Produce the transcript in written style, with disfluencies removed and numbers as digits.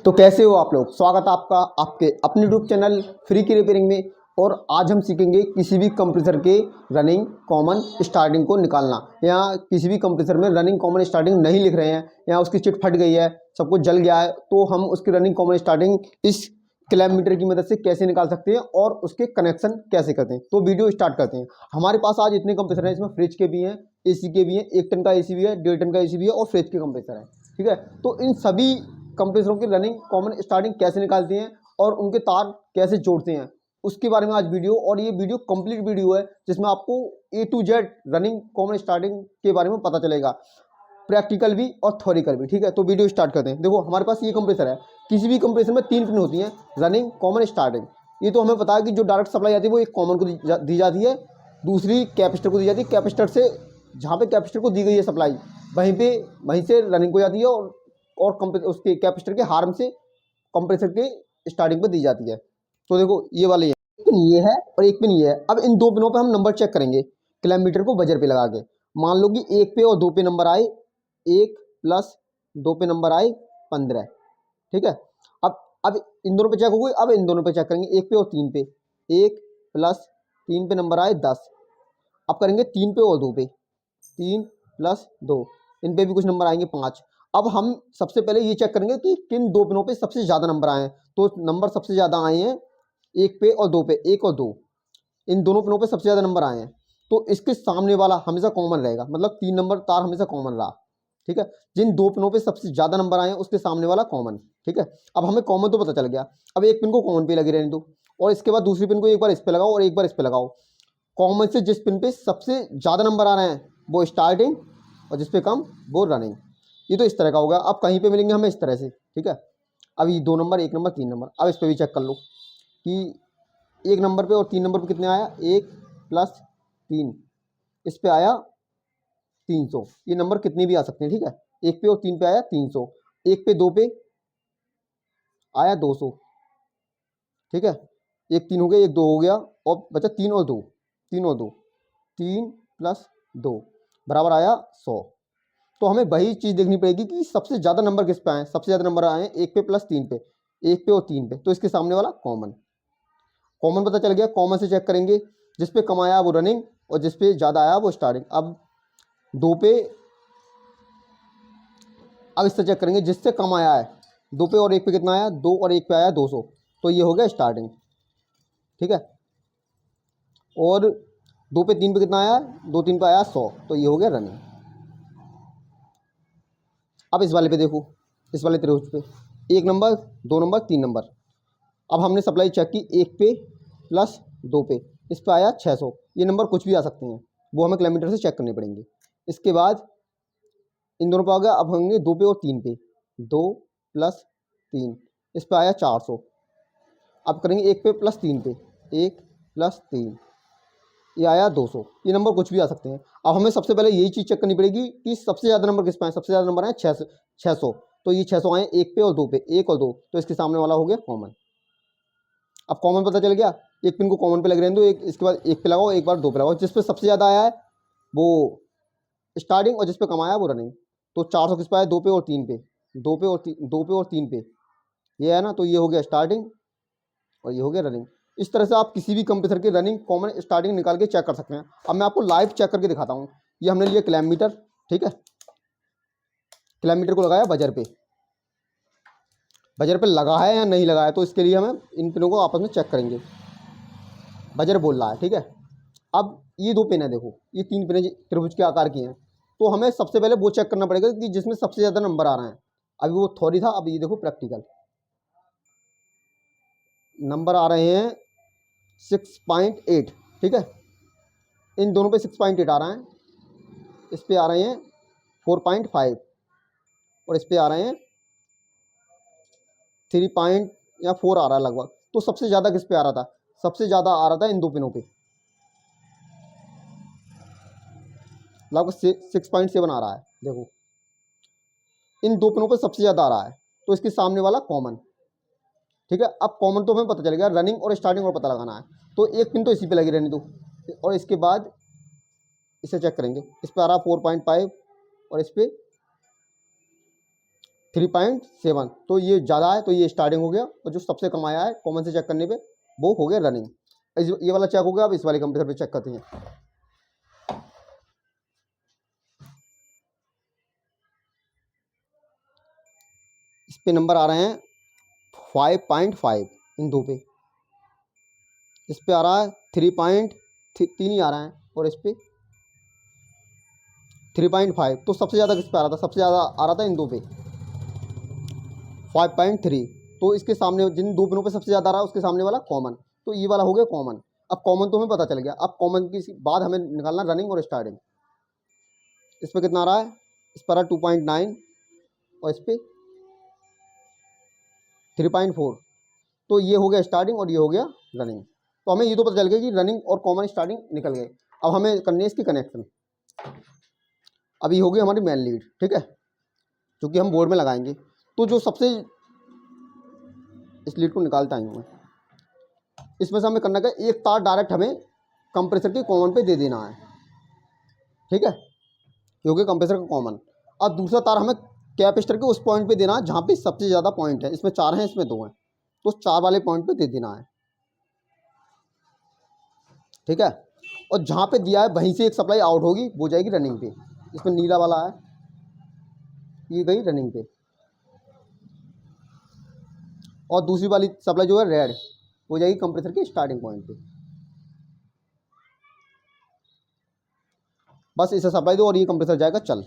तो कैसे हो आप लोग। स्वागत है आपका आपके अपने यूट्यूब चैनल फ्री की रिपेयरिंग में। और आज हम सीखेंगे किसी भी कंप्रेसर के रनिंग कॉमन स्टार्टिंग को निकालना। यहाँ किसी भी कंप्रेसर में रनिंग कॉमन स्टार्टिंग नहीं लिख रहे हैं, यहाँ उसकी चिट फट गई है, सब कुछ जल गया है, तो हम उसकी रनिंग कॉमन स्टार्टिंग इस क्लैम्प मीटर की मदद से कैसे निकाल सकते हैं और उसके कनेक्शन कैसे करते हैं। तो वीडियो स्टार्ट करते हैं। हमारे पास आज इतने कंप्रेसर हैं, इसमें फ्रिज के भी हैं, एसी के भी हैं, 1 टन का एसी भी है, 1.5 टन का एसी भी है और फ्रिज के कंप्रेसर है। ठीक है, तो इन सभी कंप्रेसरों की रनिंग कॉमन स्टार्टिंग कैसे निकालते हैं और उनके तार कैसे जोड़ते हैं, उसके बारे में आज वीडियो। और ये वीडियो कंप्लीट वीडियो है जिसमें आपको A to Z running common starting के बारे में पता चलेगा, प्रैक्टिकल भी और थ्योरिकल भी। ठीक है, तो वीडियो स्टार्ट करते हैं। देखो हमारे पास ये कंप्रेसर है, किसी भी कंप्रेसर में 3 पिन होती हैं, रनिंग कॉमन स्टार्टिंग। ये तो हमें पता है कि जो डायरेक्ट सप्लाई आती है वो एक कॉमन को दी जाती है, दूसरी कैपेसिटर को दी जाती है। कैपेसिटर से जहाँ पे कैपेसिटर को दी गई है सप्लाई, वहीं से रनिंग को जाती है और उसके कैपेसिटर के हार्म से कंप्रेसर के स्टार्टिंग पे दी जाती है। तो देखो ये वाली है, एक पिन ये है और एक पिन ये है। अब इन 2 पिनों पे हम नंबर चेक करेंगे क्लैम्प मीटर को बजर पे लगा के। मान लो कि 1 पे और 2 पे नंबर आए 1 प्लस 2 पे नंबर आए 15। ठीक है, अब इन दोनों पे चेक हो गई। अब इन दोनों पे चेक करेंगे 1 पे और 3 पे। 1 प्लस 3 पे नंबर आए 10। अब करेंगे 3 पे और 2 पे, 3 प्लस 2, इन पे भी कुछ नंबर आएंगे 5। अब हम सबसे पहले ये चेक करेंगे कि किन 2 पिनों पे सबसे ज़्यादा नंबर आए हैं। तो नंबर सबसे ज़्यादा आए हैं 1 पे और 2 पे, 1 और 2, इन दोनों पिनों पे सबसे ज़्यादा नंबर आए हैं। तो इसके सामने वाला हमेशा कॉमन रहेगा, मतलब 3 नंबर तार हमेशा कॉमन रहा। ठीक है, जिन 2 पिनों पे सबसे ज़्यादा नंबर आए हैं उसके सामने वाला कॉमन। ठीक है, अब हमें कॉमन तो पता चल गया। अब एक पिन को कॉमन पे लगी रहने दो और इसके बाद दूसरी पिन को एक बार इस पे लगाओ और एक बार इस पे लगाओ। कॉमन से जिस पिन पे सबसे ज़्यादा नंबर आ रहे हैं वो स्टार्टिंग और जिस पे कम वो रनिंग। ये तो इस तरह का होगा। अब कहीं पे मिलेंगे हमें इस तरह से। ठीक है, अब ये 2 नंबर, 1 नंबर, 3 नंबर। अब इस पे भी चेक कर लो कि 1 नंबर पे और 3 नंबर पे कितने आया, 1 प्लस 3, इस पे आया 300। ये नंबर कितने भी आ सकते हैं। ठीक है, 1 पे और 3 पे आया 300, 1 पे 2 पे आया 200। ठीक है, 1 3 हो गया, 1 2 हो गया और बचा 3 और 2, 3 और 2, 3 प्लस 2 बराबर आया 100। तो हमें वही चीज़ देखनी पड़ेगी कि सबसे ज़्यादा नंबर किस पे आए। सबसे ज़्यादा नंबर आए 1 पे प्लस 3 पे, 1 पे और 3 पे, तो इसके सामने वाला कॉमन। कॉमन पता चल गया, कॉमन से चेक करेंगे, जिस पे कम आया वो रनिंग और जिस पे ज़्यादा आया वो स्टार्टिंग। अब 2 पे, अब इससे चेक करेंगे जिससे कम आया है, 2 पे और 1 पे कितना आया, 2 और 1 पे आया 200, तो ये हो गया स्टार्टिंग। ठीक है, और 2 पे 3 पे कितना आया, 2 3 पे आया 100, तो ये हो गया रनिंग। अब इस वाले पे देखो, इस वाले त्रिभुज पे 1 नंबर, 2 नंबर, 3 नंबर। अब हमने सप्लाई चेक की 1 पे प्लस 2 पे, इस पे आया 600। ये नंबर कुछ भी आ सकते हैं, वो हमें किलोमीटर से चेक करने पड़ेंगे। इसके बाद इन दोनों पे आ गया। अब होंगे 2 पे और 3 पे, 2 प्लस 3, इस पे आया 400। अब करेंगे 1 पे प्लस 3 पे, 1 प्लस 3, ये आया 200। ये नंबर कुछ भी आ सकते हैं। अब हमें सबसे पहले यही चीज़ चेक करनी पड़ेगी कि सबसे ज़्यादा नंबर किस पे आए। सबसे ज़्यादा नंबर आए 600, तो ये 600 आए 1 पे और 2 पे, 1 और 2, तो इसके सामने वाला हो गया कॉमन। अब कॉमन पता चल गया, एक पिन को कॉमन पे लग रहे हैं, तो एक इसके बाद 1 पे लगाओ, एक बार 2 पे लगाओ। जिस पे सबसे ज़्यादा आया है वो स्टार्टिंग और जिस पे कम आया वो रनिंग। तो 400 किस पे आया, 2 पे और 3 पे, 2 पे और 3 पे, ये है ना, तो ये हो गया स्टार्टिंग और ये हो गया रनिंग। इस तरह से आप किसी भी कंप्रेसर की रनिंग कॉमन स्टार्टिंग निकाल के चेक कर सकते हैं। अब मैं आपको लाइव चेक करके दिखाता हूँ। ये हमने लिया क्लैम्प मीटर। ठीक है, क्लैम्प मीटर को लगाया बजर पे, बजर पे लगा है या नहीं लगा है, तो इसके लिए हमें इन पिनों को आपस में चेक करेंगे। बजर बोल रहा है। ठीक है, अब ये 2 पिन है, देखो ये 3 पिन त्रिभुज के आकार की हैं, तो हमें सबसे पहले वो चेक करना पड़ेगा कि जिसमें सबसे ज़्यादा नंबर आ रहे हैं। अभी वो थ्योरी था, अब ये देखो प्रैक्टिकल। नंबर आ रहे हैं 6.8। ठीक है, इन दोनों पे 6.8 आ रहा है, इस पे आ रहे हैं 4.5 और इस पे आ रहे हैं 3 पॉइंट या 4 आ रहा है लगभग। तो सबसे ज़्यादा किस पे आ रहा था, सबसे ज़्यादा आ रहा था इन 2 पिनों पे, लगभग 6.7 आ रहा है। देखो इन 2 पिनों पे सबसे ज़्यादा आ रहा है, तो इसके सामने वाला कॉमन। ठीक है, अब कॉमन तो हमें पता चलेगा, रनिंग और स्टार्टिंग और पता लगाना है। तो एक पिन तो इसी पे लगी रहने दो और इसके बाद इसे चेक करेंगे। इस पे आ रहा 4.5 और इस पे 3.7, तो ये ज़्यादा है, तो ये स्टार्टिंग हो गया। और जो सबसे कम आया है कॉमन से चेक करने पे वो हो गया रनिंग। ये वाला चेक हो गया। अब इस वाले कंप्रेसर पे चेक करते हैं। इस पे नंबर आ रहे हैं 5.5 इन दो पे। इस पे आ रहा है 3.3 ही आ रहा है, और इस पे 3.5। तो सबसे ज़्यादा किस पे आ रहा था? सबसे ज़्यादा आ रहा था इन दो पे 5.3। तो इसके सामने जिन दो पिनों पे सबसे ज़्यादा आ रहा है उसके सामने वाला कॉमन, तो ये वाला हो गया कॉमन। अब कॉमन तो हमें पता चल गया। अब कॉमन की बाद हमें निकालना रनिंग और स्टार्टिंग। इस पे कितना आ रहा है? इस पर आ 2.9 और इस पे 3.4। तो ये हो गया स्टार्टिंग और ये हो गया रनिंग। तो हमें ये तो पता चल गया कि रनिंग और कॉमन स्टार्टिंग निकल गए। अब हमें करनी है इसकी कनेक्शन। अब ये हो गई हमारी मेन लीड, ठीक है, जो कि हम बोर्ड में लगाएंगे। तो जो सबसे इस लीड को निकालता हूँ मैं, इसमें से हमें करना क्या, एक तार डायरेक्ट हमें कंप्रेसर के कॉमन पे दे देना है, ठीक है, क्योंकि कंप्रेसर का कॉमन। अब दूसरा तार हमें कैपेसिटर के उस पॉइंट पे देना है जहाँ पे सबसे ज़्यादा पॉइंट है। इसमें 4 हैं, इसमें 2 हैं, तो उस 4 वाले पॉइंट पे दे देना है, ठीक है। और जहाँ पे दिया है वहीं से एक सप्लाई आउट होगी, वो जाएगी रनिंग पे। इसमें नीला वाला है, ये गई रनिंग पे। और दूसरी वाली सप्लाई जो है रेड, वो जाएगी कंप्रेसर के स्टार्टिंग पॉइंट पे। बस इसे सप्लाई दो और ये कंप्रेसर जाएगा चल।